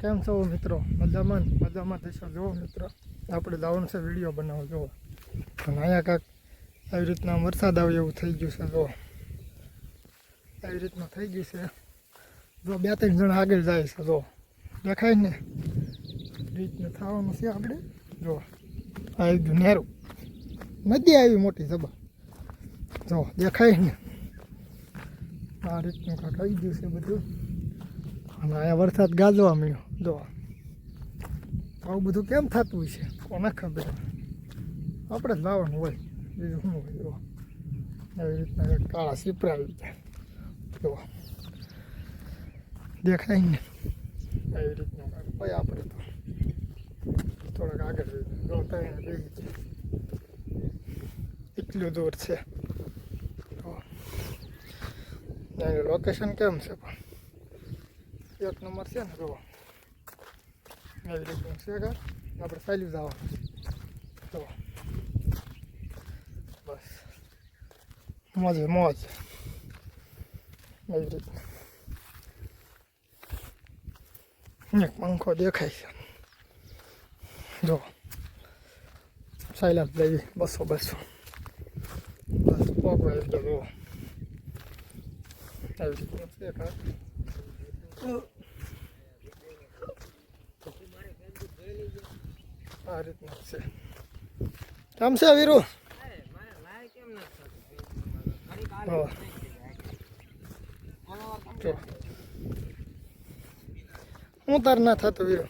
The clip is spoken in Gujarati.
કેમ છો મિત્રો? મજામાં થશો? જુઓ મિત્રો, આપણે જવાનું છે વિડીયો બનાવો. જુઓ અને અહીંયા કાંક આવી રીતના વરસાદ આવે એવું થઈ ગયું છે. જુઓ આવી રીતના થઈ ગયું છે. જો 2-3 જણા આગળ જાય છે. જો દેખાય ને રીતના થવાનું છે. આપણે જો આવી ગયું નેરું, નદી આવી મોટી જબર. જો દેખાય ને આ રીતનું કાંક આવી ગયું છે બધું. અને અહીંયા વરસાદ ગાજવા મળ્યો. જો આવું બધું કેમ થતું હોય છે કોને ખબર. આપણે જ લાવવાનું હોય, બીજું શું હોય. જો એવી રીતના કાળા સીપરા આવી જાય. જો દેખાય ને એવી રીતનું હોય. આપણે તો થોડાક આગળ જોતા એટલું દૂર છે. એનું લોકેશન કેમ છે પણ 1 નંબર છે ને. જો એવી રીતનું છે કે આપણે ચાલ્યું જવાનું. તો બસ મોજે મોજ એવી રીતના. એક પંખો દેખાય છે. જો સાયલાસ લઈ 200 બસ પોગવા આવી ગયો. એવી રીતનું છે કે આ રીતનું છે. કેમ છે વીરુ? હું તાર ના થતું વીરુ.